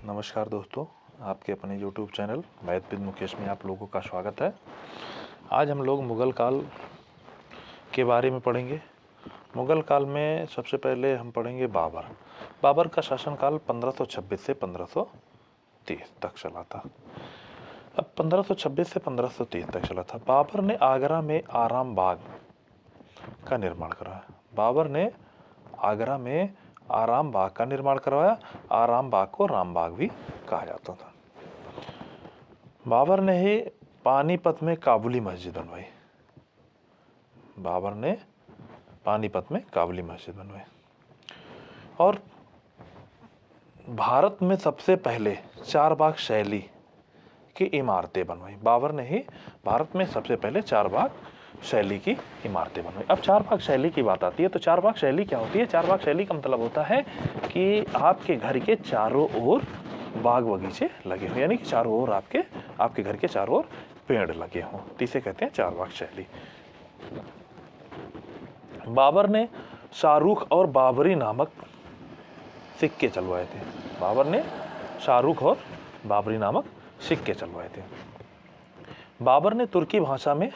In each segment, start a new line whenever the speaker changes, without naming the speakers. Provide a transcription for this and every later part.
नमस्कार दोस्तों, आपके अपने YouTube channel math with Mukesh में आप लोगों का स्वागत है। आज हम लोग मुग़ल काल के बारे में पढ़ेंगे। मुग़ल काल में सबसे पहले हम पढ़ेंगे बाबर का शासनकाल 1526 से 1530 तक चला था। अब 1526 से 1530 तक चला था। बाबर ने आगरा में आराम बाग का निर्माण कराया। बाबर ने आगरा में आराम बाग का निर्माण करवाया। आराम बाग को राम बाग भी कहा जाता था। बाबर ने ही पानीपत में काबुली मस्जिद बनवाई। बाबर ने पानीपत में काबुली मस्जिद बनवाई और भारत में सबसे पहले चार बाग शैली की इमारतें बनवाई। बाबर ने ही भारत में सबसे पहले चार बाग शैली की इमारतें बनवाई। अब चार बाग शैली की बात आती है तो चार बाग शैली क्या होती है? चार बाग शैली का मतलब होता है कि आपके घर के चारों ओर बाग बगीचे लगे हों, यानी कि चारों ओर आपके घर के चारों ओर पेड़ लगे हों, तो इसे कहते हैं चार बाग शैली। बाबर ने शाहरुख और बाबरी नामक सिक्के चलवाए थे। बाबर ने शाहरुख और बाबरी नामक सिक्के चलवाए थे। बाबर ने तुर्की भाषा में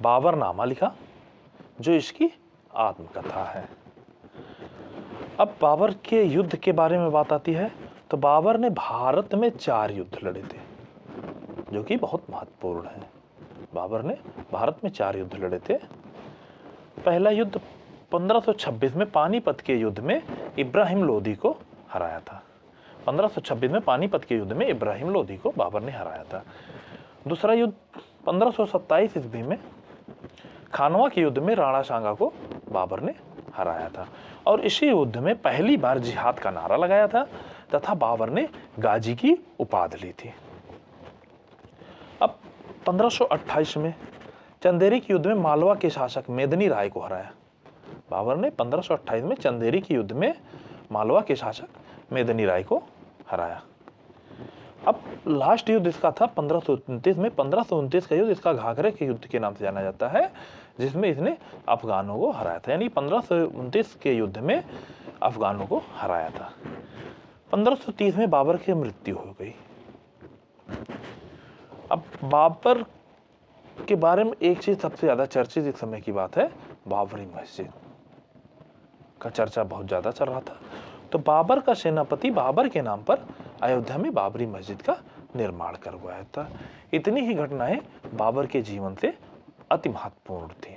बाबरनामा लिखा, जो इसकी आत्मकथा है। अब बाबर के युद्ध के बारे में बात आती है तो बाबर ने भारत में 4 युद्ध लड़े थे, जो कि बहुत महत्वपूर्ण है। बाबर ने भारत में 4 युद्ध लड़े थे। पहला युद्ध 1526 में पानीपत के युद्ध में इब्राहिम लोदी को हराया था। 1526 में पानीपत के युद्ध में इब्राहिम लोदी को बाबर ने हराया था। दूसरा युद्ध 1527 ईस्वी में खानवा के युद्ध में राणा सांगा को बाबर ने हराया था और इसी युद्ध में पहली बार जिहाद का नारा लगाया था तथा बाबर ने गाजी की उपाधि ली थी। अब 1528 में चंदेरी के युद्ध में मालवा के शासक मेदिनी राय को हराया। बाबर ने 1528 में चंदेरी के युद्ध में मालवा के शासक मेदिनी राय को हराया। अब लास्ट युद्ध इसका था 1529 में। 1529 का युद्ध इसका घाघरे के युद्ध के नाम से जाना जाता है, जिसमें इसने अफगानों को हराया था, यानी 1529 के युद्ध में अफगानों को हराया था। 1530 में बाबर की मृत्यु हो गई। अब बाबर के बारे में एक चीज सबसे ज्यादा चर्चित इस समय की बात है, बाबरी मस्जिद का चर्चा बहुत ज्यादा चल रहा था। तो बाबर का सेनापति बाबर के नाम पर अयोध्या में बाबरी मस्जिद का निर्माण करवाया था। इतनी ही घटनाएं बाबर के जीवन से अति महत्वपूर्ण थी।